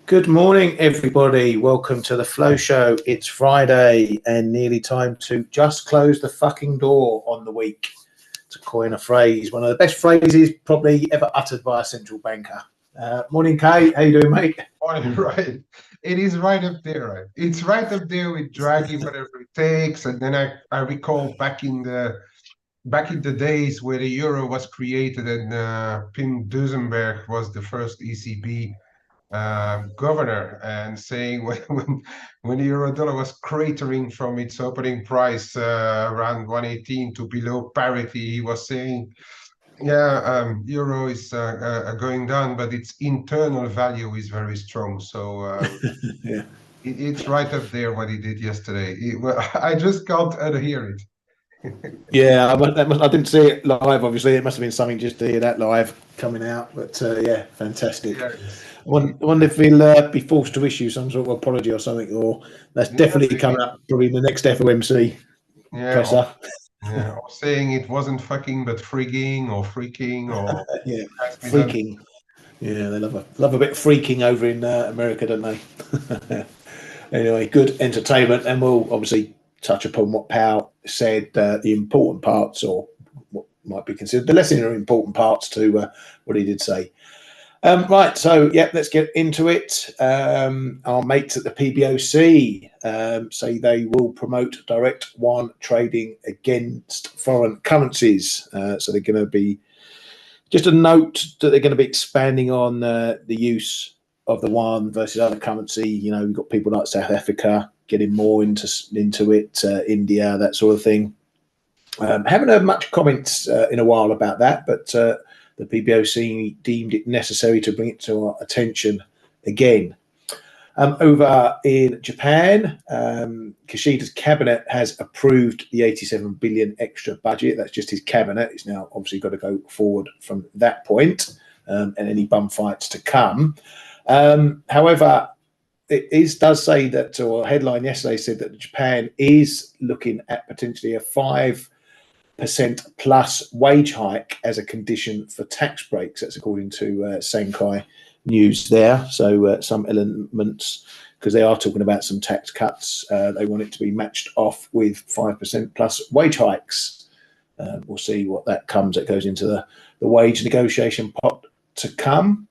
Good morning, everybody. Welcome to the Flow Show. It's Friday and nearly time to just close the fucking door on the week, to coin a phrase, one of the best phrases probably ever uttered by a central banker. Morning, Kay. How you doing, mate? Morning, right. It is right up there, right? It's right up there with Draghi, whatever it takes. And then I recall back in the days where the euro was created and Pim Duesenberg was the first ECB governor, and saying when the euro dollar was cratering from its opening price around 118 to below parity, he was saying, yeah, euro is going down, but its internal value is very strong. So Yeah. it's right up there what he did yesterday. Well, I just can't unhear it. Yeah, I didn't see it live, obviously. It must have been something just to hear that live coming out. But yeah, fantastic. Yes. I wonder if he'll be forced to issue some sort of apology or something, or that's Yeah, definitely coming up probably in the next FOMC yeah, presser. or saying it wasn't fucking but frigging or freaking or Yeah, has been done. freaking. Yeah, they love a bit of freaking over in America, don't they? Anyway, good entertainment, and we'll obviously touch upon what Powell said, the important parts, or what might be considered the less important parts to what he did say. Right, so yeah, let's get into it. Our mates at the PBOC say they will promote direct yuan trading against foreign currencies. So they're going to be just a note that they're going to be expanding on the use of the yuan versus other currency. You know, we've got people like South Africa getting more into it, India, that sort of thing. Haven't heard much comments in a while about that, but the PBOC deemed it necessary to bring it to our attention again. Over in Japan, Kishida's cabinet has approved the 87 billion extra budget. That's just his cabinet. It's now obviously got to go forward from that point, and any bum fights to come. However, does say that, or a headline yesterday said that Japan is looking at potentially a 5% plus wage hike as a condition for tax breaks. That's according to Sankei News there. So some elements, because they are talking about some tax cuts, they want it to be matched off with 5% plus wage hikes. We'll see what that comes. It goes into the wage negotiation pot to come.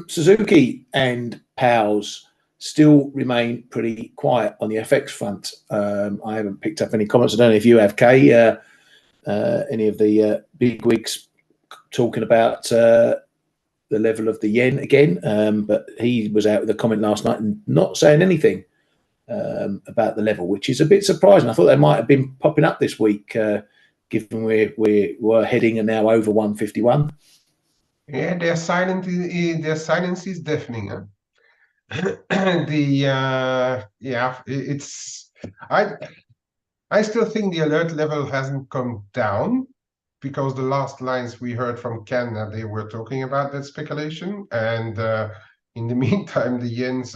Suzuki and Powell's still remain pretty quiet on the FX front. I haven't picked up any comments. I don't know if you have, Kay. Any of the big wigs talking about the level of the yen again, but he was out with a comment last night and not saying anything about the level, which is a bit surprising. I thought they might have been popping up this week, given we're heading and now over 151. Yeah, their silence is deafening. Huh? It's I still think the alert level hasn't come down, because the last lines we heard from Canada, they were talking about that speculation. And in the meantime, the yen's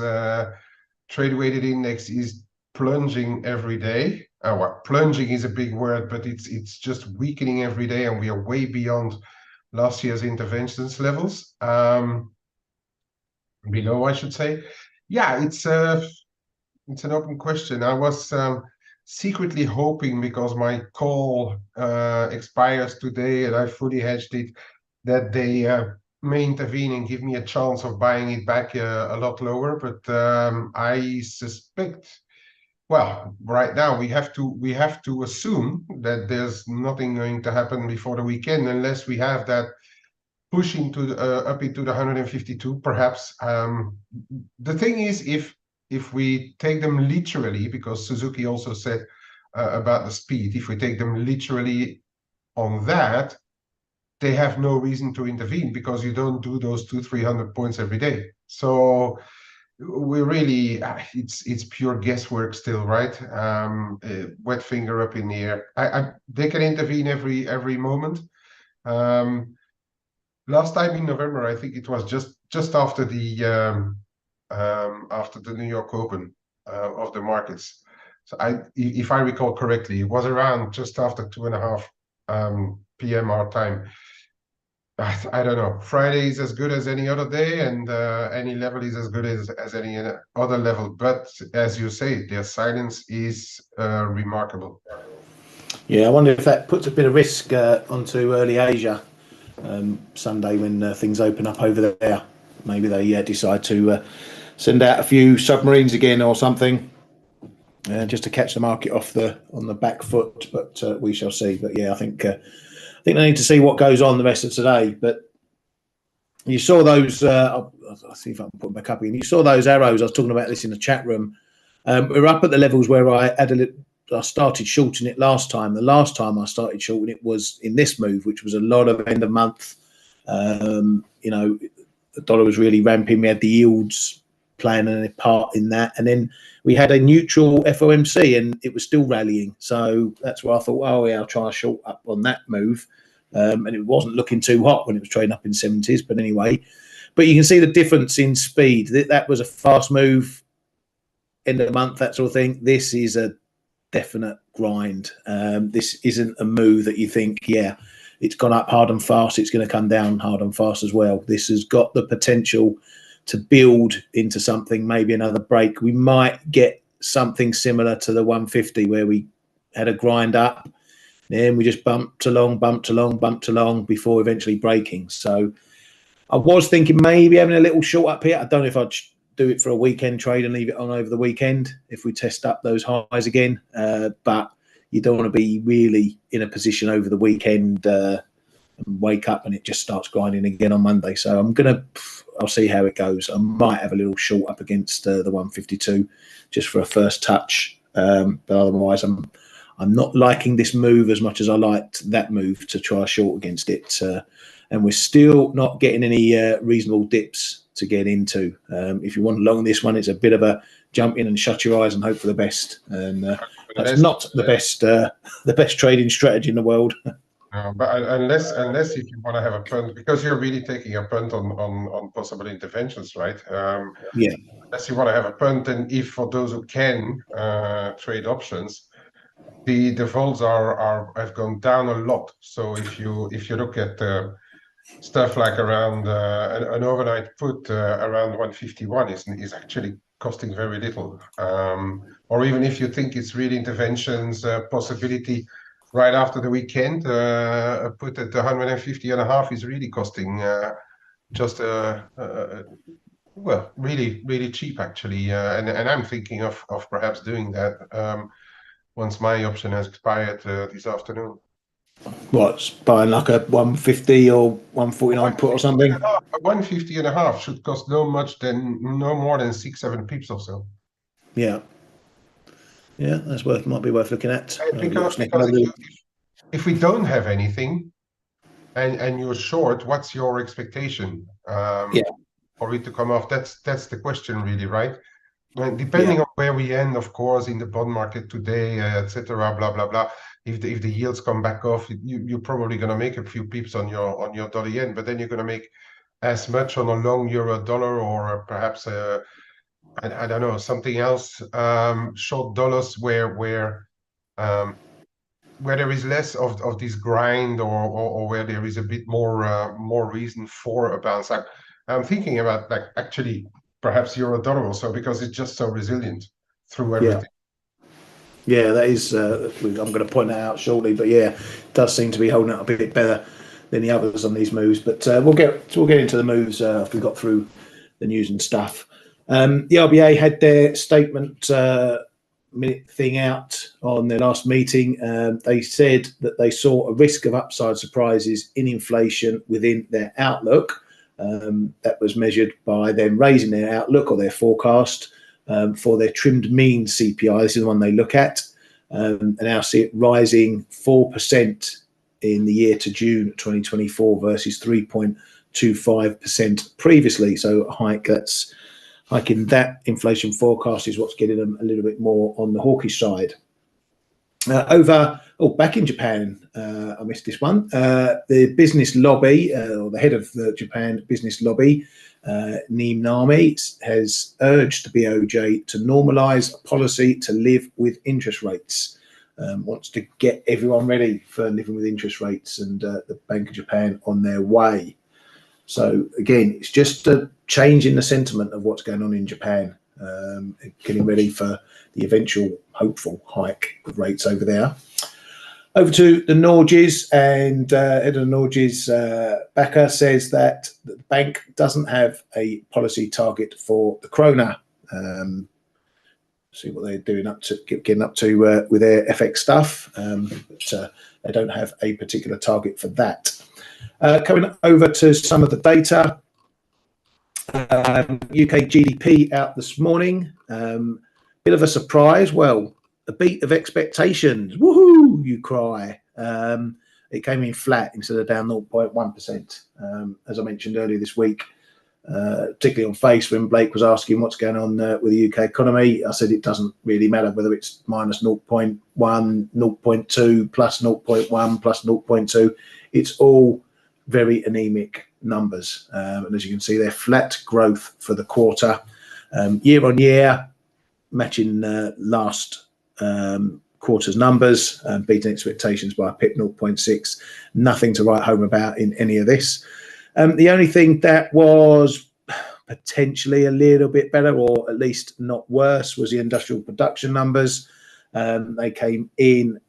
trade weighted index is plunging every day. Well, plunging is a big word, but it's just weakening every day, and we are way beyond last year's interventions levels. Below, I should say. Yeah, it's an open question. I was secretly hoping, because my call expires today and I fully hedged it, that they may intervene and give me a chance of buying it back a lot lower. But I suspect, well, right now we have to assume that there's nothing going to happen before the weekend, unless we have that push into up into the 152, perhaps. The thing is, if we take them literally, because Suzuki also said about the speed, if we take them literally on that, they have no reason to intervene, because you don't do those 200-300 points every day. So we really, it's pure guesswork still, right? Wet finger up in the air. They can intervene every moment. Last time in November, I think it was just after the New York Open of the markets. So if I recall correctly, it was around just after 2:30 p.m. our time. I don't know. Friday is as good as any other day, and any level is as good as any other level. But as you say, their silence is remarkable. Yeah, I wonder if that puts a bit of risk onto early Asia Sunday when things open up over there. Maybe they decide to send out a few submarines again or something, just to catch the market on the back foot. But we shall see. But yeah, I think they need to see what goes on the rest of today. But you saw those. I'll see if I can put them back up again. You saw those arrows. I was talking about this in the chat room. We're up at the levels where I started shorting it last time. The last time I started shorting it was in this move, which was a lot of end of month. You know, the dollar was really ramping. We had the yields playing a part in that, and then we had a neutral FOMC, and it was still rallying. So that's why I thought, oh yeah, I'll try a short up on that move. And it wasn't looking too hot when it was trading up in 70s. But anyway, but you can see the difference in speed. That was a fast move, end of the month, that sort of thing. This is a definite grind. This isn't a move that you think, yeah, it's gone up hard and fast, it's going to come down hard and fast as well. This has got the potential to build into something, maybe another break. We might get something similar to the 150 where we had a grind up, then we just bumped along before eventually breaking. So I was thinking maybe having a little short up here. I don't know if I'd do it for a weekend trade and leave it on over the weekend if we test up those highs again. But you don't want to be really in a position over the weekend and wake up and it just starts grinding again on Monday. So I'll see how it goes. I might have a little short up against the 152 just for a first touch. But otherwise, I'm not liking this move as much as I liked that move to try a short against it. And we're still not getting any reasonable dips to get into. If you want to long this one, it's a bit of a jump in and shut your eyes and hope for the best. And that's not the best trading strategy in the world. But unless if you want to have a punt, because you're really taking a punt on possible interventions, right? Yeah. Unless you want to have a punt, and if for those who can trade options, the vols have gone down a lot. So if you look at stuff like around an overnight put around 151 is actually costing very little. Or even if you think it's really interventions possibility right after the weekend, a put at 150.5 is really costing just well, really cheap actually. And I'm thinking of perhaps doing that once my option has expired this afternoon. What's buying like a 150 or 149 put or something? 150.5 should cost no more than 6-7 pips or so. Yeah. Yeah, might be worth looking at. Because if we don't have anything and you're short, what's your expectation for it to come off? That's the question really, right? And depending on where we end, of course, in the bond market today, etc., blah blah blah. If the yields come back off, you're probably going to make a few pips on your dollar yen, but then you're going to make as much on a long euro dollar or perhaps I don't know, something else, short dollars where there is less of this grind or where there is a bit more reason for a bounce. I'm thinking about like actually perhaps euro dollar also because it's just so resilient through everything. Yeah, that is. I'm going to point that out shortly, but yeah, it does seem to be holding up a bit better than the others on these moves. But we'll get into the moves after we got through the news and stuff. The RBA had their statement minute thing out on their last meeting. They said that they saw a risk of upside surprises in inflation within their outlook. That was measured by them raising their outlook or their forecast for their trimmed mean CPI. This is the one they look at, and now see it rising 4% in the year to June 2024 versus 3.25% previously. So a hike. That's hiking that inflation forecast is what's getting them a little bit more on the hawkish side. Back in Japan, I missed this one. The business lobby, or the head of the Japan business lobby, Nami, has urged the BOJ to normalise a policy to live with interest rates. wants to get everyone ready for living with interest rates and the Bank of Japan on their way. So again, it's just a change in the sentiment of what's going on in Japan, getting ready for the eventual hopeful hike of rates over there. Over to the Norges, and head of the Norges, Bakker, says that the bank doesn't have a policy target for the krona. See what they're doing getting up to with their FX stuff, but they don't have a particular target for that. Coming over to some of the data, UK GDP out this morning. Bit of a surprise. Well, a beat of expectations. Woohoo! You cry. It came in flat instead of down 0.1%. As I mentioned earlier this week, particularly on F.A.C.E, when Blake was asking what's going on with the UK economy, I said it doesn't really matter whether it's minus 0.1, 0.2, plus 0.1, plus 0.2. It's all very anemic numbers. And as you can see, they're flat growth for the quarter. Year on year, matching last quarter's numbers, beating expectations by a pip, 0.6. Nothing to write home about in any of this. The only thing that was potentially a little bit better, or at least not worse, was the industrial production numbers. They came in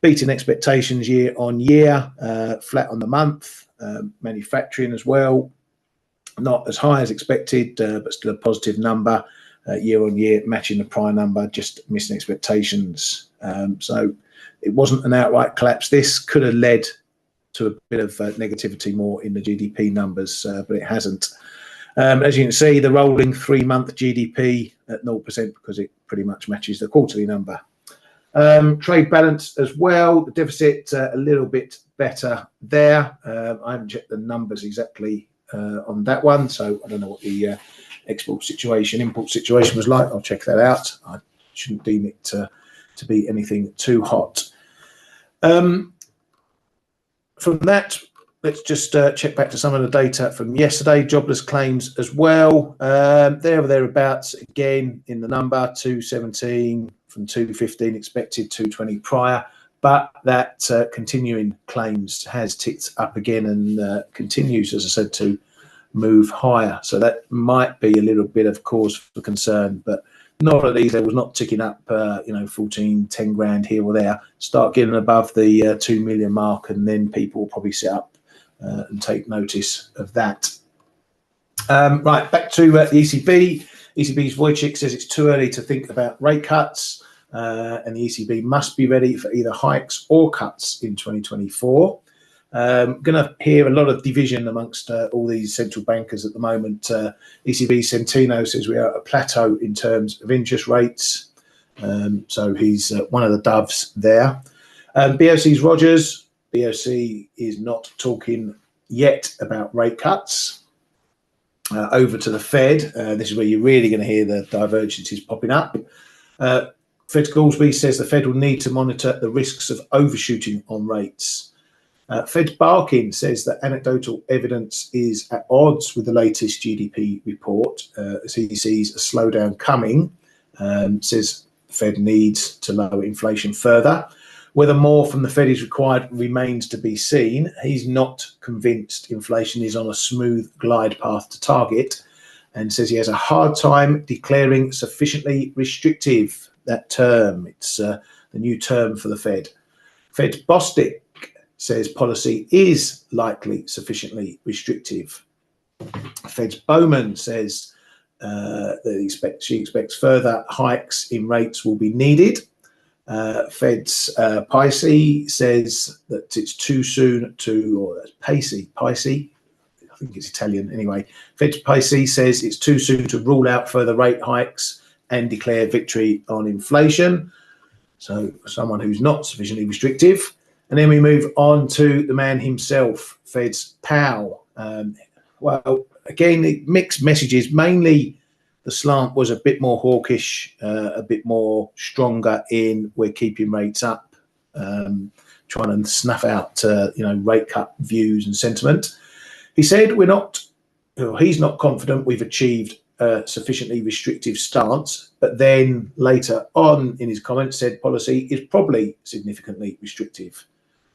beating expectations year on year, flat on the month. Manufacturing as well, not as high as expected, but still a positive number. Year on year, matching the prior number, just missing expectations. So it wasn't an outright collapse. This could have led to a bit of negativity more in the GDP numbers, but it hasn't. As you can see, the rolling 3-month GDP at 0% because it pretty much matches the quarterly number. Trade balance as well, the deficit a little bit better there. I haven't checked the numbers exactly on that one, so I don't know what the import situation was like. I'll check that out. I shouldn't deem it to be anything too hot. From that, let's just check back to some of the data from yesterday. Jobless claims as well. There or thereabouts again in the number, 217 from 215 expected, 220 prior. But that continuing claims has ticked up again and continues, as I said, to move higher. So that might be a little bit of cause for concern, but not at these levels, not ticking up, 14, 10 grand here or there. Start getting above the 2 million mark, and then people will probably sit up and take notice of that. Right, back to the ECB. ECB's Wojcik says it's too early to think about rate cuts, and the ECB must be ready for either hikes or cuts in 2024. Going to hear a lot of division amongst all these central bankers at the moment. ECB Centeno says we are at a plateau in terms of interest rates. So he's one of the doves there. BOC's Rogers. BOC is not talking yet about rate cuts. Over to the Fed. This is where you're really going to hear the divergences popping up. Fed Goolsbee says the Fed will need to monitor the risks of overshooting on rates. Fed Barkin says that anecdotal evidence is at odds with the latest GDP report, as he sees a slowdown coming. Says the Fed needs to lower inflation further. Whether more from the Fed is required remains to be seen. He's not convinced inflation is on a smooth glide path to target, and says he has a hard time declaring sufficiently restrictive. That term, it's the new term for the Fed. Fed Bostic says policy is likely sufficiently restrictive. Fed's Bowman says that she expects further hikes in rates will be needed. Fed's P.A.C.E says that it's too soon to, or P.A.C.E, I think it's Italian anyway. Fed's P.A.C.E says it's too soon to rule out further rate hikes and declare victory on inflation. So someone who's not sufficiently restrictive. And then we move on to the man himself, Fed's Powell. Well, again, mixed messages. Mainly the slant was a bit more hawkish, a bit more stronger in we're keeping rates up, trying to snuff out, rate cut views and sentiment. He said he's not confident we've achieved a sufficiently restrictive stance, but then later on in his comments said policy is probably significantly restrictive.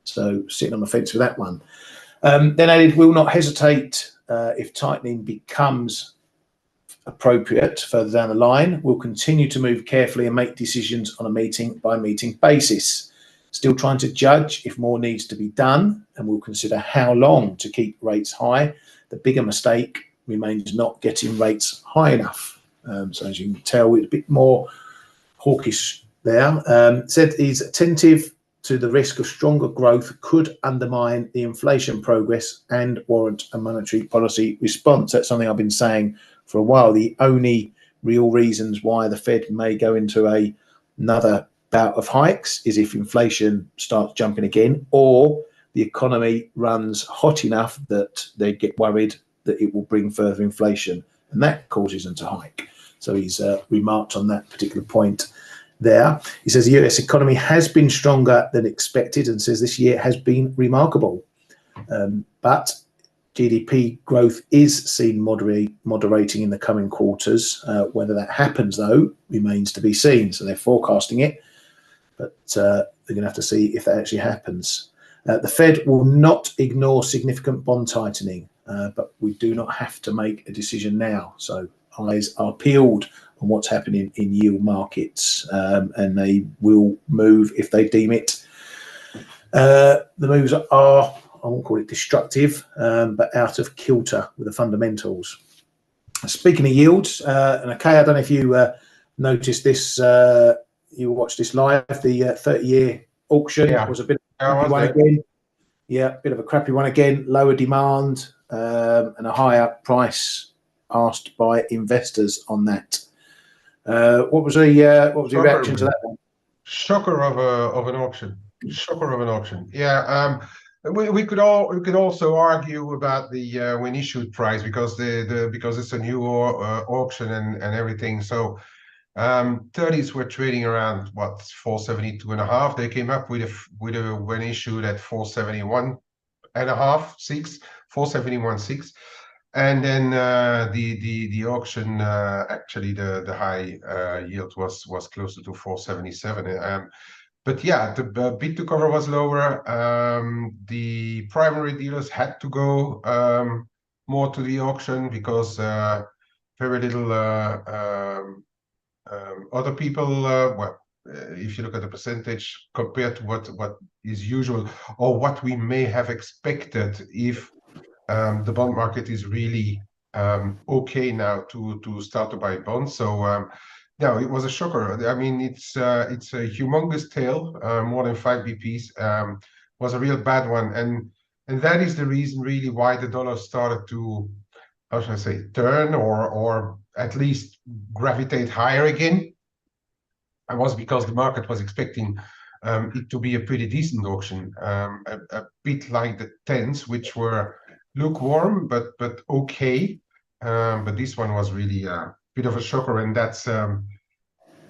So sitting on the fence with that one. Then added, will not hesitate if tightening becomes appropriate further down the line. We'll continue to move carefully and make decisions on a meeting by meeting basis. Still trying to judge if more needs to be done, and we'll consider how long to keep rates high. The bigger mistake remains not getting rates high enough. So as you can tell, it's a bit more hawkish there. Said he's attentive to the risk of stronger growth could undermine the inflation progress and warrant a monetary policy response. That's something I've been saying for a while. The only real reasons why the Fed may go into another bout of hikes is if inflation starts jumping again, or the economy runs hot enough that they get worried that it will bring further inflation, and that causes them to hike. So he's remarked on that particular point there. He says the US economy has been stronger than expected, and says this year has been remarkable. But GDP growth is seen moderating in the coming quarters. Whether that happens, though, remains to be seen. So they're forecasting it, but they're going to have to see if that actually happens. The Fed will not ignore significant bond tightening, but we do not have to make a decision now. So eyes are peeled on what's happening in yield markets, and they will move if they deem it. The moves are, I won't call it destructive, but out of kilter with the fundamentals. Speaking of yields, and okay, I don't know if you noticed this, you watched this live, the 30-year auction was a bit of a crappy one again. Yeah, bit of a crappy one again, lower demand and a higher price asked by investors on that. What was the reaction to that one? Shocker of an auction. Shocker of an auction. Yeah. We could also argue about the when issued price, because because it's a new auction and everything. So 30s were trading around what, 472.5. They came up with a when issued at 471.5, 6, 471.6. And then the auction, actually the high yield was closer to 477. But yeah, the bid to cover was lower. The primary dealers had to go more to the auction because very little other people. Well, if you look at the percentage compared to what is usual, or what we may have expected if the bond market is really okay now to start to buy bonds. So no, it was a shocker. I mean, it's a humongous tail, more than 5 BPs. Was a real bad one, and that is the reason really why the dollar started to, how should I say, turn or at least gravitate higher again. It was because the market was expecting it to be a pretty decent auction, a bit like the 10s, which were lukewarm but okay. But this one was really a bit of a shocker, and that's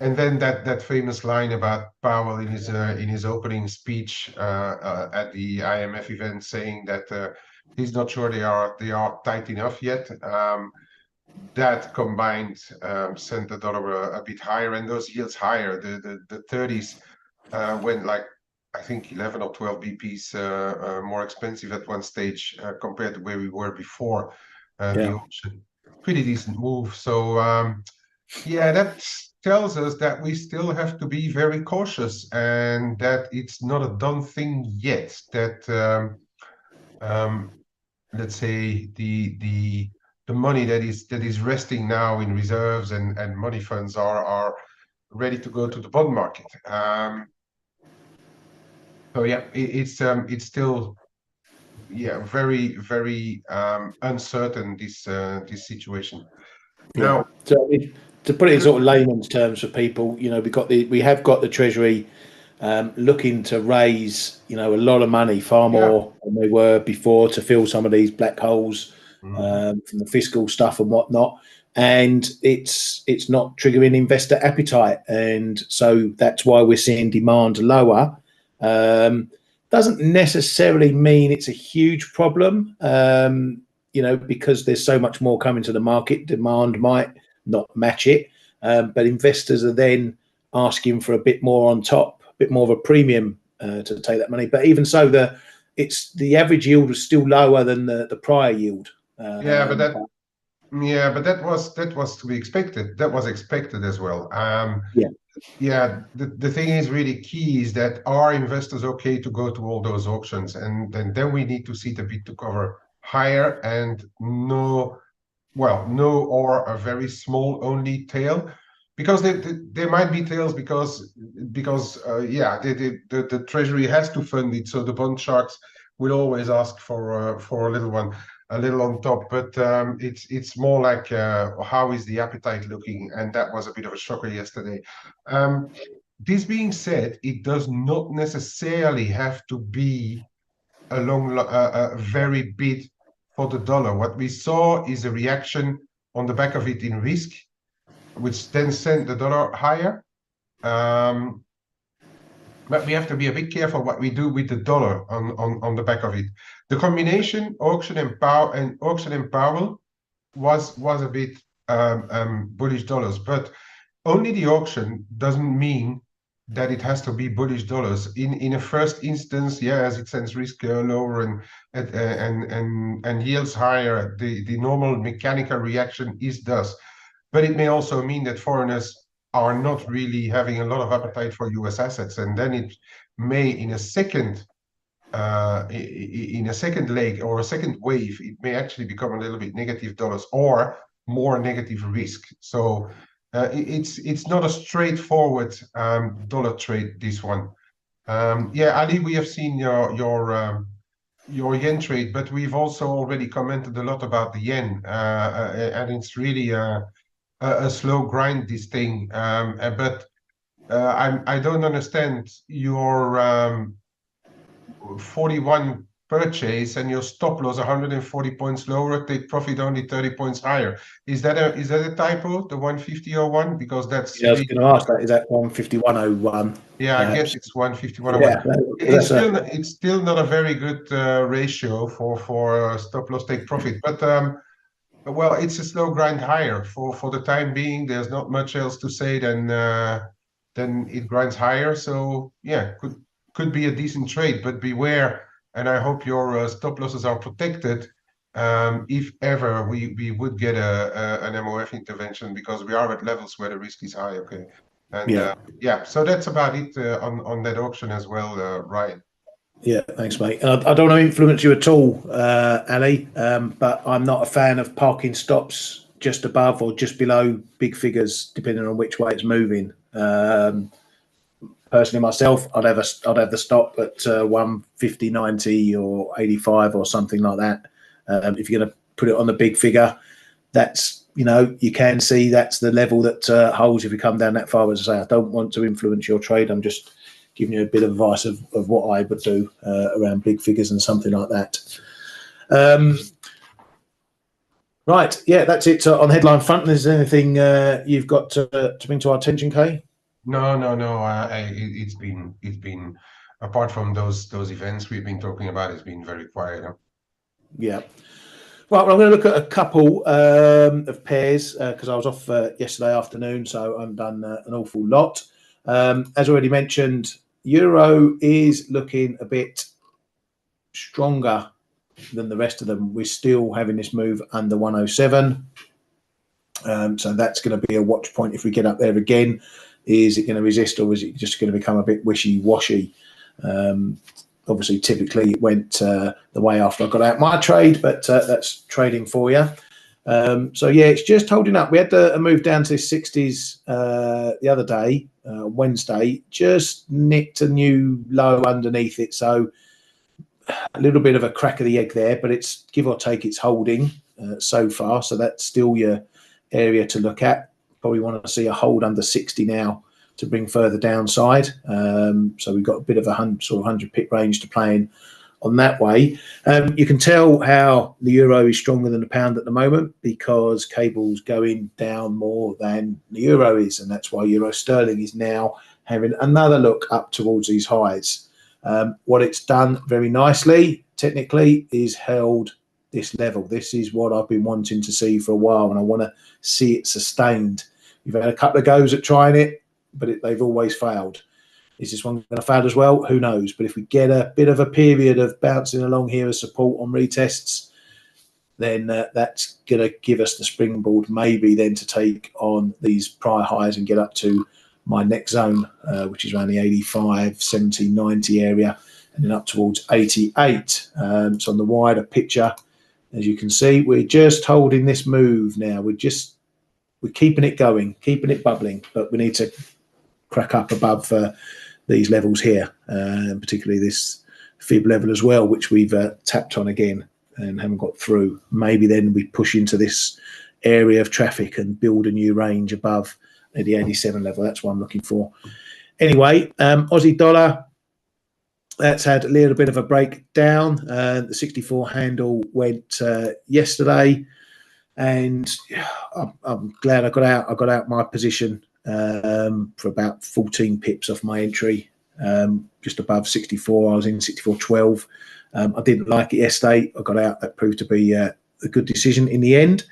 and then that famous line about Powell in his opening speech at the IMF event, saying that he's not sure they are tight enough yet. That combined sent the dollar a bit higher, and those yields higher. The 30s went like, I think 11 or 12 BPs more expensive at one stage compared to where we were before the auction. Pretty decent move. So yeah, that tells us that we still have to be very cautious, and that it's not a done thing yet. That let's say the money that is resting now in reserves and money funds are ready to go to the bond market. So yeah, it's still very uncertain, this situation. Now, so to put it in sort of layman's terms for people, you know, we have got the Treasury looking to raise, you know, a lot of money, far more than they were before, to fill some of these black holes from the fiscal stuff and whatnot. And it's not triggering investor appetite, and so that's why we're seeing demand lower. Doesn't necessarily mean it's a huge problem. you know, because there's so much more coming to the market, demand might not match it. But investors are then asking for a bit more on top, a bit more of a premium to take that money. But even so, the average yield was still lower than the prior yield. Yeah, but that was to be expected. That was expected as well. Yeah. Yeah, the thing is really key is that are investors okay to go to all those auctions, and then we need to see the bid to cover higher and no or a very small only tail, because there might be tails because yeah, the treasury has to fund it, so the bond sharks will always ask for a little one, a little on top. But it's more like how is the appetite looking, and that was a bit of a shocker yesterday. This being said, it does not necessarily have to be a very bid for the dollar. What we saw is a reaction on the back of it in risk, which then sent the dollar higher. But we have to be a bit careful what we do with the dollar on the back of it. The combination auction and Powell was a bit bullish dollars, but only the auction doesn't mean that it has to be bullish dollars. In a first instance, yeah, as it sends risk lower and yields higher, the normal mechanical reaction is thus. But it may also mean that foreigners are not really having a lot of appetite for US assets, and then it may in a second leg or a second wave, it may actually become a little bit negative dollars or more negative risk. So it's not a straightforward dollar trade, this one. Yeah, Ali, we have seen your yen trade, but we've also already commented a lot about the yen, and it's really a slow grind, this thing. But I don't understand your 41 purchase and your stop loss 140 points lower, take profit only 30 points higher. Is that a typo, the 150.01? Because that's I was going to ask that. Is that 151.01? Yeah, I guess it's 151.01. Yeah, it's still not a very good ratio for stop loss take profit, but well, it's a slow grind higher for the time being. There's not much else to say than it grinds higher. So yeah, could be a decent trade, but beware. And I hope your stop losses are protected if ever we would get an MOF intervention, because we are at levels where the risk is high. Okay, and yeah, so that's about it on that auction as well, Ryan. Yeah, thanks, mate. And I don't want to influence you at all, Ali, but I'm not a fan of parking stops just above or just below big figures, depending on which way it's moving. Personally, myself, I'd have the stop at 150.90 or 85 or something like that. If you're going to put it on the big figure, that's, you know, you can see that's the level that holds if you come down that far. As I say, I don't want to influence your trade. I'm just giving you a bit of advice of what I would do around big figures and something like that. Right, yeah, that's it on the headline front. Is there anything you've got to bring to our attention, Kay? No. It's been apart from those events we've been talking about, it's been very quiet. Huh? Yeah. Right, well, I'm going to look at a couple of pairs because I was off yesterday afternoon, so I've done an awful lot. As already mentioned, Euro is looking a bit stronger than the rest of them. We're still having this move under 107. So that's going to be a watch point if we get up there again. Is it going to resist, or is it just going to become a bit wishy-washy? Obviously, typically it went the way after I got out my trade, but that's trading for you. So yeah, it's just holding up. We had a move down to 60s the other day, Wednesday, just nicked a new low underneath it. So a little bit of a crack of the egg there, but it's give or take, it's holding so far. So that's still your area to look at. Probably want to see a hold under 60 now to bring further downside. So we've got a bit of a sort of 100 pip range to play in on that way. You can tell how the euro is stronger than the pound at the moment because cable's going down more than the euro is, and that's why euro sterling is now having another look up towards these highs. What it's done very nicely technically is held this level. This is what I've been wanting to see for a while, and I want to see it sustained. You've had a couple of goes at trying it, but they've always failed. Is this one going to fail as well? Who knows? But if we get a bit of a period of bouncing along here as support on retests, then that's going to give us the springboard maybe then to take on these prior highs and get up to my next zone, which is around the 85, 70, 90 area, and then up towards 88. So on the wider picture, as you can see, we're just holding this move now. We're keeping it going, keeping it bubbling, but we need to crack up above these levels here, and particularly this fib level as well, which we've tapped on again and haven't got through. Maybe then we push into this area of traffic and build a new range above the 87 level. That's what I'm looking for. Anyway, Aussie dollar, that's had a little bit of a breakdown. The 64 handle went yesterday, and I'm glad I got out. I got out my position for about 14 pips off my entry, just above 64. I was in 64.12. I didn't like it yesterday. I got out. That proved to be a good decision in the end.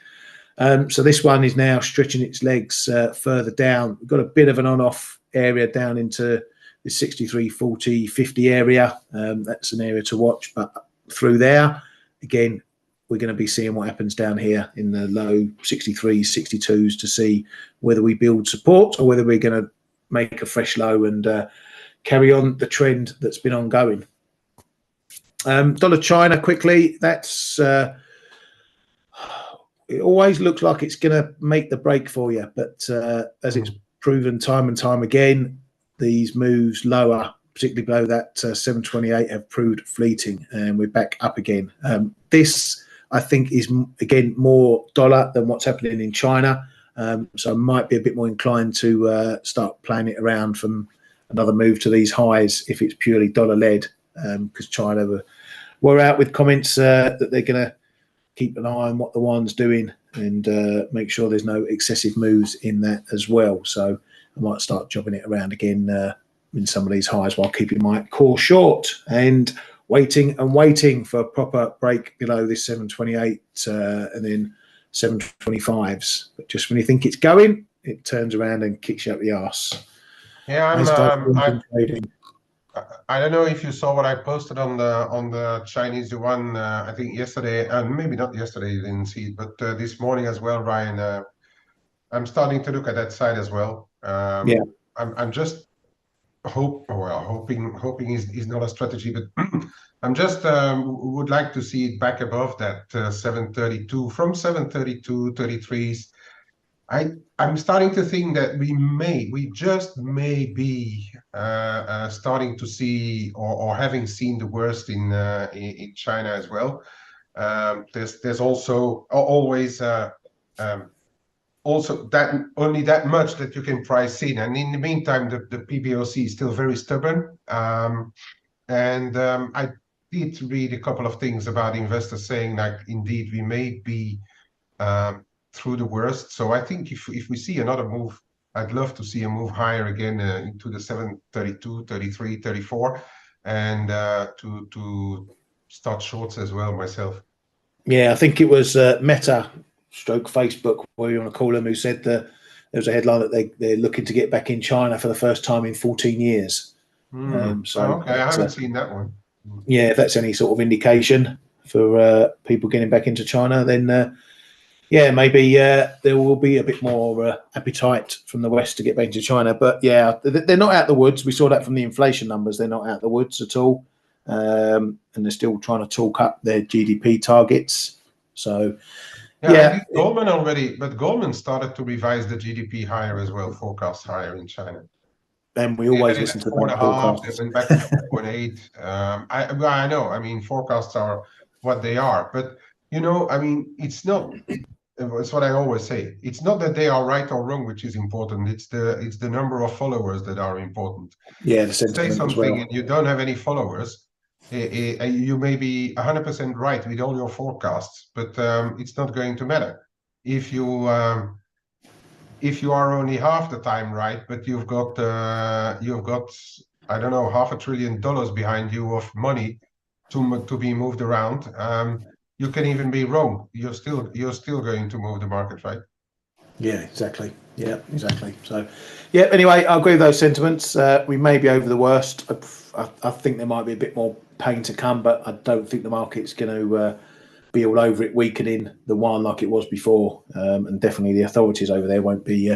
So this one is now stretching its legs further down. We've got a bit of an on-off area down into the 63, 40, 50 area. That's an area to watch. But through there, again, we're going to be seeing what happens down here in the low 63s, 62s to see whether we build support or whether we're going to make a fresh low and carry on the trend that's been ongoing. Dollar China quickly. That's it always looks like it's going to make the break for you, but as it's proven time and time again, these moves lower, particularly below that 728, have proved fleeting, and we're back up again. This, I think, is again more dollar than what's happening in China, so I might be a bit more inclined to start playing it around from another move to these highs if it's purely dollar led, because China were out with comments that they're going to keep an eye on what the yuan's doing and make sure there's no excessive moves in that as well. So I might start jobbing it around again in some of these highs while keeping my core short and waiting for a proper break below this 728 and then 725s. But just when you think it's going, it turns around and kicks you up the arse. Yeah, I don't know if you saw what I posted on the Chinese yuan. I think yesterday, and maybe not yesterday, you didn't see it, but this morning as well, Ryan. I'm starting to look at that side as well. Yeah, I'm just hoping is not a strategy, but I'm just would like to see it back above that 732 from 732, 33s. I'm starting to think that we just may be starting to see or having seen the worst in China as well. There's also always also that only that much that you can price in, and in the meantime the PBOC is still very stubborn. I did read a couple of things about investors saying like indeed we may be through the worst. So I think if we see another move, I'd love to see a move higher again into the 732, 33, 34, and to start shorts as well myself. Yeah, I think it was Meta stroke Facebook, whatever you want to call them, who said that there was a headline that they're looking to get back in China for the first time in 14 years. Okay, I haven't seen that one. Yeah, if that's any sort of indication for people getting back into China, then yeah, maybe there will be a bit more appetite from the West to get back into China. But yeah, they're not out the woods. We saw that from the inflation numbers. They're not out the woods at all. And they're still trying to talk up their GDP targets. So, yeah. Goldman already, but Goldman started to revise the GDP higher as well, forecast higher in China. And we always listen to 4.5. They went back to 4.8. I know. I mean, forecasts are what they are, but you know, I mean, it's not. It's what I always say. It's not that they are right or wrong, which is important. It's the number of followers that are important. Yeah, the sentiment say something as well. And you don't have any followers. You may be 100% right with all your forecasts, but it's not going to matter if you are only half the time right, but you've got I don't know, $500 billion behind you of money to be moved around. you can even be wrong. You're still going to move the market, right? Yeah, exactly. Yeah, exactly. So, yeah. Anyway, I agree with those sentiments. We may be over the worst. I think there might be a bit more pain to come, but I don't think the market's going to be all over it, weakening the one like it was before. And definitely the authorities over there won't be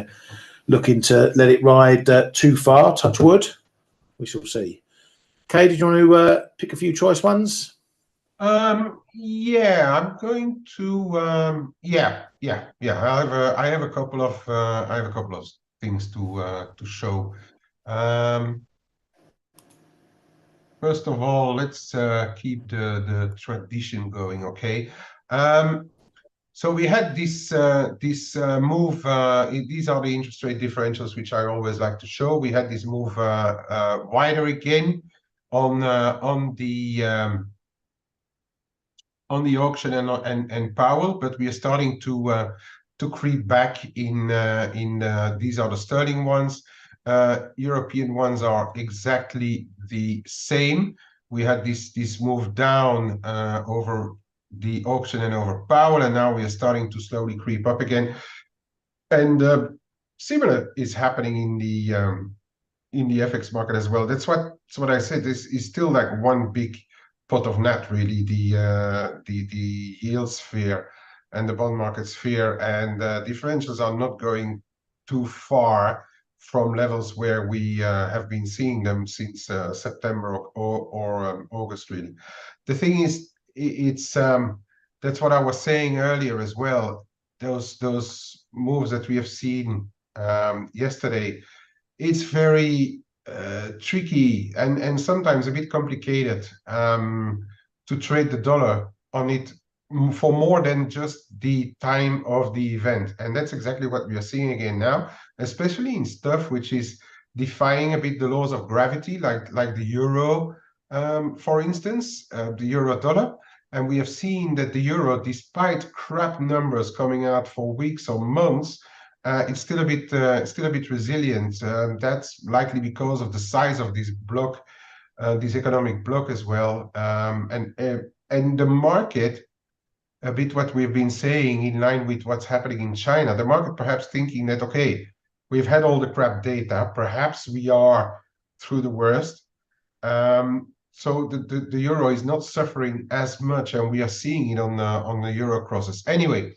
looking to let it ride too far. Touch wood. We shall see. Kay, did you want to pick a few choice ones? Yeah, I'm going to yeah. I have a couple of things to show. First of all, let's keep the tradition going, okay? So we had this move. These are the interest rate differentials, which I always like to show. We had this move wider again on the auction and Powell, but we are starting to creep back in these are the sterling ones. European ones are exactly the same. We had this move down over the auction and over Powell, and now we are starting to slowly creep up again. And similar is happening in the FX market as well. That's what I said. This is still like one big pot of net, really. The yield sphere and the bond market sphere, and differentials are not going too far from levels where we have been seeing them since September or August, really. The thing is, it's that's what I was saying earlier as well. Those moves that we have seen yesterday, it's very tricky and sometimes a bit complicated to trade the dollar on it for more than just the time of the event. And that's exactly what we are seeing again now, especially in stuff which is defying a bit the laws of gravity, like the euro, for instance, the euro dollar. And we have seen that the euro, despite crap numbers coming out for weeks or months, it's still a bit resilient. That's likely because of the size of this block, this economic block as well, and the market. A bit what we've been saying in line with what's happening in China. The market perhaps thinking that okay, we've had all the crap data. Perhaps we are through the worst. So the euro is not suffering as much, and we are seeing it on the euro crosses. Anyway.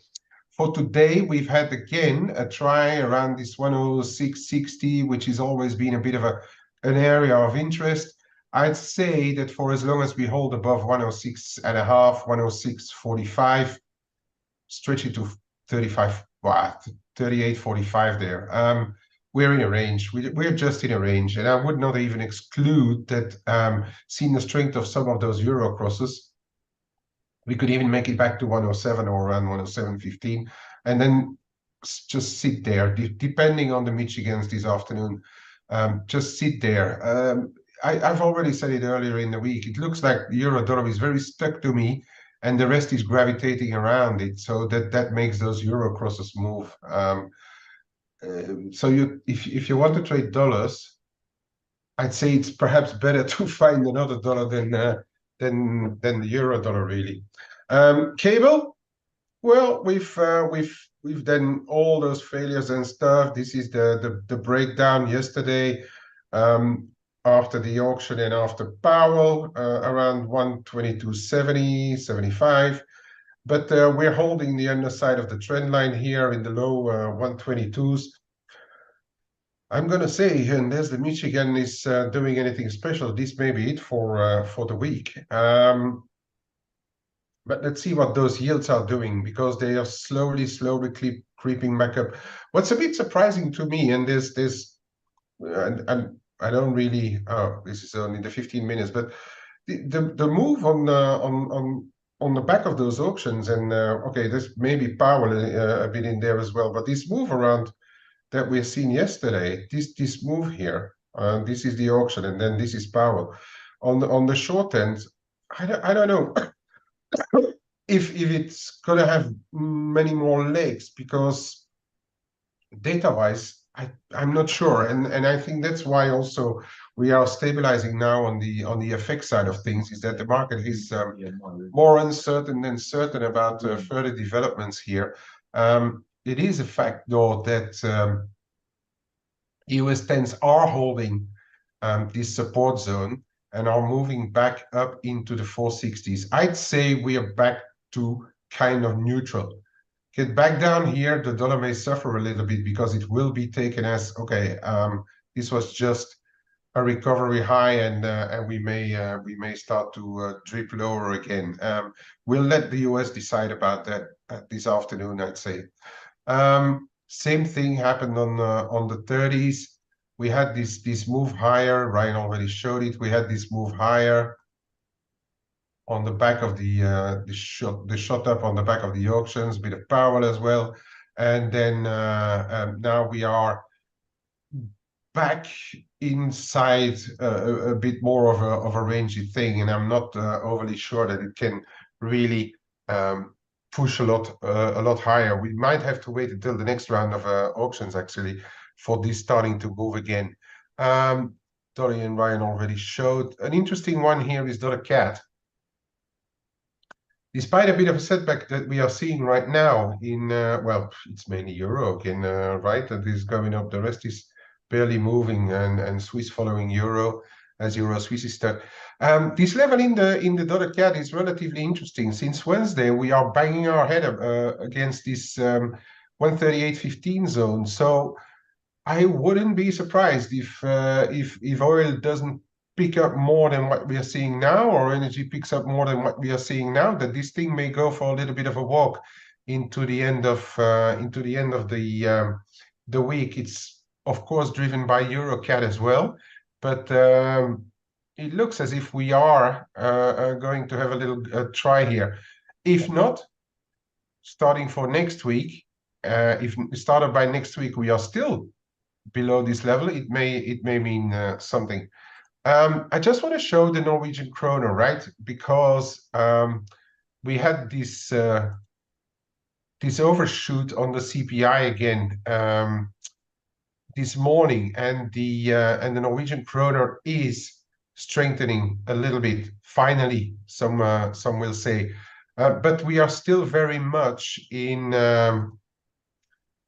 For today, we've had again a try around this 106.60, which has always been a bit of an area of interest. I'd say that for as long as we hold above 106.5, 106.45, stretch it to 35, 38.45 there. We're in a range. We're just in a range, and I would not even exclude that, seeing the strength of some of those euro crosses, we could even make it back to 107 or around 107.15, and then just sit there, depending on the Michigans this afternoon. Just sit there. I've already said it earlier in the week. It looks like the euro dollar is very stuck to me, and the rest is gravitating around it. So that makes those euro crosses move. So if you want to trade dollars, I'd say it's perhaps better to find another dollar than the euro dollar, really. Cable, well, we've done all those failures and stuff. This is the breakdown yesterday, after the auction and after Powell, around 122.70, 75. But we're holding the underside of the trend line here in the low 122s. I'm going to say, and as the Michigan is doing anything special, this may be it for the week. But let's see what those yields are doing, because they are slowly creeping back up. What's a bit surprising to me, and and I don't really. Oh, this is only the 15 minutes, but the move on the back of those auctions, and okay, there's maybe Powell a bit in there as well, but this move around that we've seen yesterday, this move here, this is the auction, and then this is Powell. On the short end, I don't know if it's gonna have many more legs, because data-wise, I'm not sure, and I think that's why also we are stabilizing now on the FX side of things, is that the market is more uncertain than certain about further developments here. It is a fact, though, that US 10s are holding this support zone and are moving back up into the 460s. I'd say we are back to kind of neutral. Get back down here, the dollar may suffer a little bit because it will be taken as, okay, this was just a recovery high, and we may start to drip lower again. We'll let the US decide about that this afternoon, I'd say. Same thing happened on the 30s. We had this move higher. Ryan already showed it. We had this move higher on the back of the shot up on the back of the auctions, bit of power as well, and then now we are back inside a bit more of a rangy thing, and I'm not overly sure that it can really push a lot higher. We might have to wait until the next round of auctions actually for this starting to move again. Dolly and Ryan already showed. An interesting one here is dollar CAD. Despite a bit of a setback that we are seeing right now in, well, it's mainly euro again, right? That is going up. The rest is barely moving, and Swiss following euro as euro Swiss is stuck. This level in the dollar CAD is relatively interesting. Since Wednesday, we are banging our head up against this 138.15 zone. So I wouldn't be surprised if oil doesn't pick up more than what we are seeing now, or energy picks up more than what we are seeing now, that this thing may go for a little bit of a walk into the end of the week. It's of course driven by EuroCAD as well, but it looks as if we are going to have a little try here. If not, starting for next week, if started by next week, we are still below this level, it may mean something. I just want to show the Norwegian kroner, right? Because we had this overshoot on the CPI again this morning, and the Norwegian kroner is strengthening a little bit. Finally, some will say, but we are still very much in an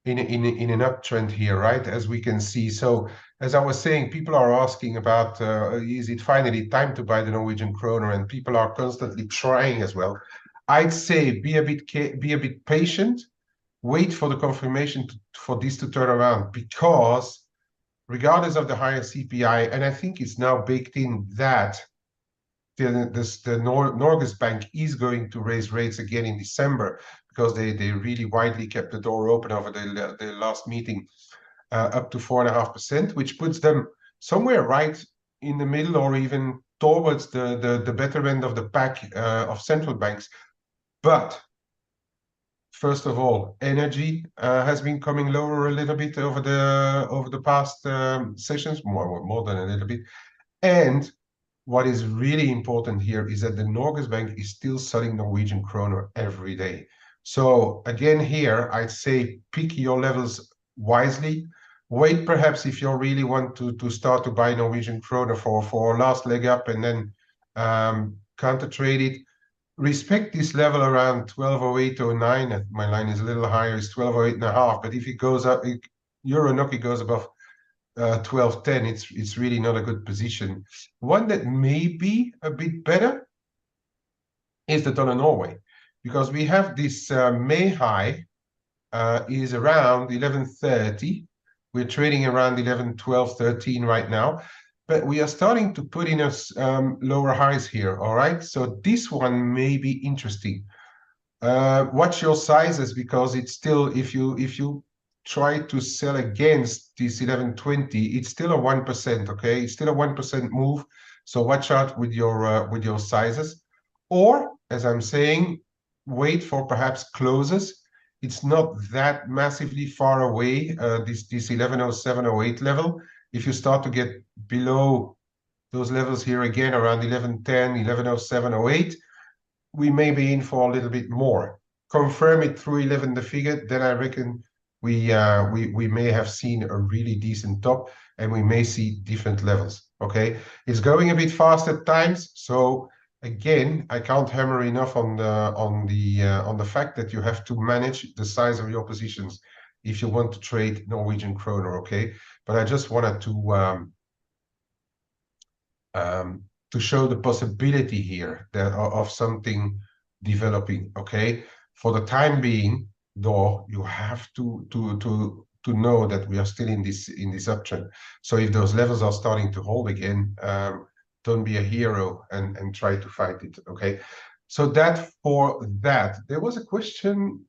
uptrend here, right? As we can see. So as I was saying, people are asking about, is it finally time to buy the Norwegian kroner? And people are constantly trying as well. I'd say be a bit patient, wait for the confirmation for this to turn around, because regardless of the higher CPI, and I think it's now baked in that the Norges Bank is going to raise rates again in December, because they really widely kept the door open over the last meeting, up to 4.5%, which puts them somewhere right in the middle, or even towards the better end of the pack of central banks. But first of all, energy has been coming lower a little bit over the past sessions, more than a little bit, and what is really important here is that the Norges Bank is still selling Norwegian kroner every day. So again, here, I'd say pick your levels wisely. Wait, perhaps, if you really want to start to buy Norwegian kroner for last leg up, and then counter trade it. Respect this level around 12.0809. My line is a little higher, it's 12.08.5. But if it goes up, Euro NOK goes above 12.10, it's really not a good position. One that may be a bit better is the dollar Norway, because we have this May high is around 11.30. We're trading around 11.12, 13 right now, but we are starting to put in us lower highs here. All right, so this one may be interesting. Watch your sizes, because it's still, if you try to sell against this 11.20, it's still a 1%, okay? It's still a 1% move, so watch out with your sizes. Or, as I'm saying, wait for perhaps closes. It's not that massively far away, this 11.0708 level. If you start to get below those levels here again, around 11.10, 11.0708, we may be in for a little bit more. Confirm it through 11 the figure, then I reckon we may have seen a really decent top, and we may see different levels. Okay, it's going a bit fast at times, so again, I can't hammer enough on the fact that you have to manage the size of your positions if you want to trade Norwegian kroner. Okay, but I just wanted to show the possibility here of something developing. Okay, for the time being, though, you have to know that we are still in this uptrend. So if those levels are starting to hold again, don't be a hero and try to fight it. Okay, so that for that. There was a question,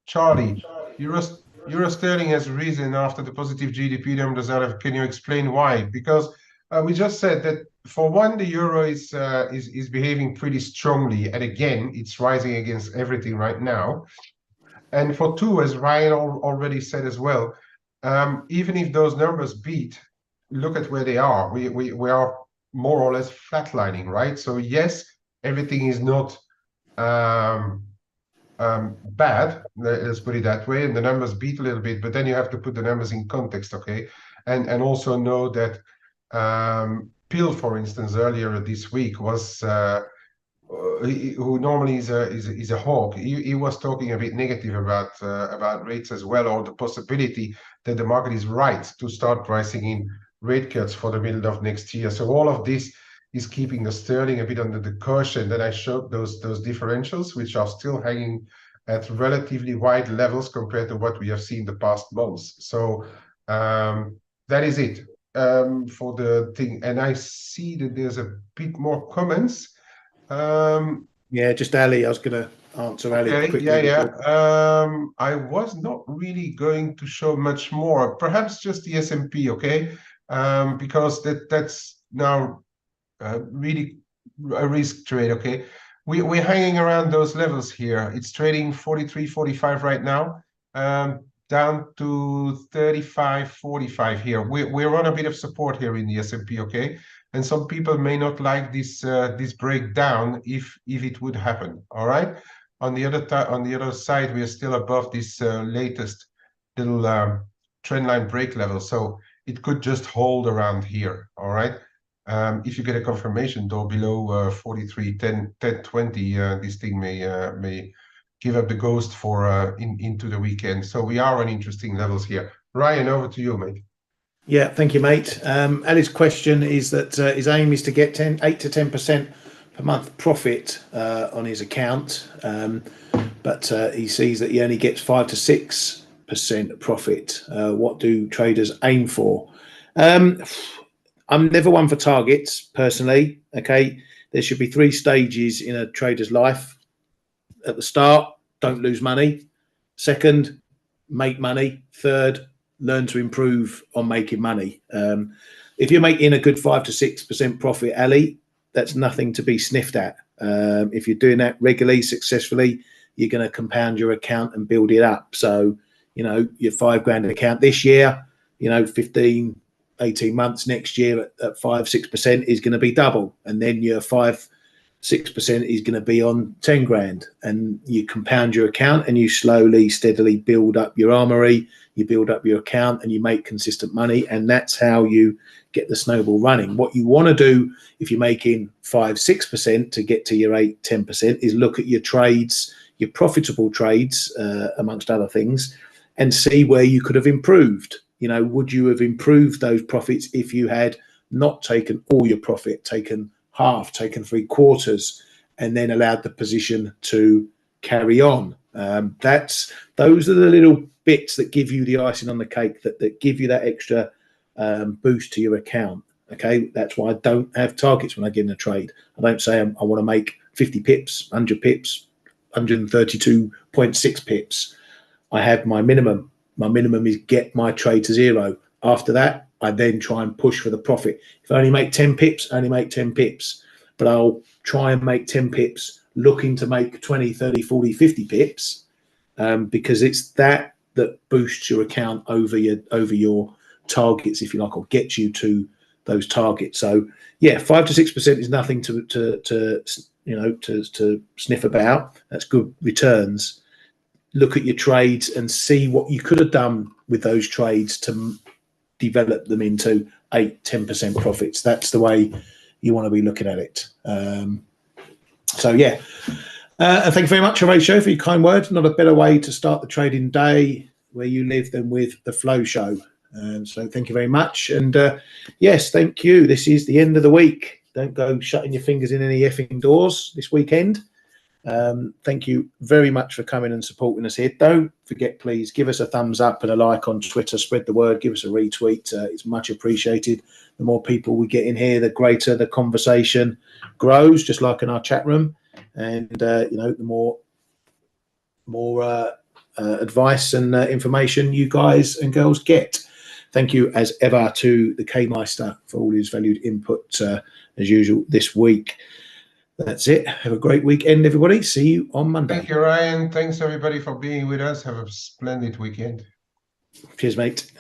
Charlie. Euro sterling has risen after the positive GDP numbers out of. Can you explain why? Because we just said that for one, the euro is behaving pretty strongly, and again, it's rising against everything right now. And for two, as Ryan already said as well, even if those numbers beat, look at where they are. We are more or less flatlining, right? So yes, everything is not bad, let's put it that way, and the numbers beat a little bit, but then you have to put the numbers in context, okay? And also know that Pill, for instance, earlier this week was who normally is a hawk. He was talking a bit negative about rates as well, or the possibility that the market is right to start pricing in rate cuts for the middle of next year. So all of this is keeping the sterling a bit under the cushion. That I showed those differentials, which are still hanging at relatively wide levels compared to what we have seen the past months. So that is it for the thing. And I see that there's a bit more comments. Yeah, just Ali. I was going to answer Ali quickly. I was not really going to show much more. Perhaps just the S&P, okay? Because that's now really a risk trade, okay? We're hanging around those levels here. It's trading 43, 45 right now, down to 35, 45 here. We're on a bit of support here in the S&P, okay? And some people may not like this this breakdown if it would happen. All right. On the other side, we are still above this latest little trend line break level, so it could just hold around here. All right. If you get a confirmation though below 43, 10, 20, this thing may give up the ghost for into the weekend. So we are on interesting levels here. Ryan, over to you, mate. Yeah, thank you, mate. Ali's question is that his aim is to get 8 to 10% per month profit on his account, but he sees that he only gets 5 to 6% profit. What do traders aim for? I'm never one for targets, personally. Okay, there should be 3 stages in a trader's life. At the start, don't lose money. Second, make money. Third, learn to improve on making money. If you're making a good 5 to 6% profit, Ali, that's nothing to be sniffed at. If you're doing that regularly, successfully, you're going to compound your account and build it up. So, you know, your $5,000 account this year, you know, 15, 18 months next year at 5, 6% is going to be double. And then your 5, 6% is going to be on 10 grand, and you compound your account and you slowly, steadily build up your armory, you build up your account and you make consistent money. And that's how you get the snowball running. What you want to do if you're making 5, 6% to get to your 8, 10% is look at your trades, your profitable trades, amongst other things, and see where you could have improved. You know, would you have improved those profits if you had not taken all your profit, taken half, taken 3/4, and then allowed the position to carry on? Those are the little bits that give you the icing on the cake, that give you that extra boost to your account. Okay, that's why I don't have targets when I get in a trade. I don't say I want to make 50 pips, 100 pips, 132.6 pips. I have my minimum. My minimum is get my trade to 0. After that, I then try and push for the profit. If I only make 10 pips, I only make 10 pips. But I'll try and make 10 pips looking to make 20, 30, 40, 50 pips, because it's that boosts your account over your targets, if you like, or gets you to those targets. So yeah, 5 to 6% is nothing to sniff about. That's good returns. look at your trades and see what you could have done with those trades to develop them into 8-10% profits. That's the way you want to be looking at it. So yeah, thank you very much, Horatio, for your kind words. Not a better way to start the trading day where you live than with the Flow Show. So thank you very much. And yes, thank you. This is the end of the week. Don't go shutting your fingers in any effing doors this weekend. Thank you very much for coming and supporting us here. Don't forget, please give us a thumbs up and a like on Twitter. Spread the word. Give us a retweet. It's much appreciated. The more people we get in here, the greater the conversation grows, just like in our chat room. And you know, the more advice and information you guys and girls get. Thank you as ever to the K-Meister for all his valued input as usual this week. That's it. Have a great weekend, everybody. See you on Monday. Thank you, Ryan. Thanks, everybody, for being with us. Have a splendid weekend. Cheers, mate.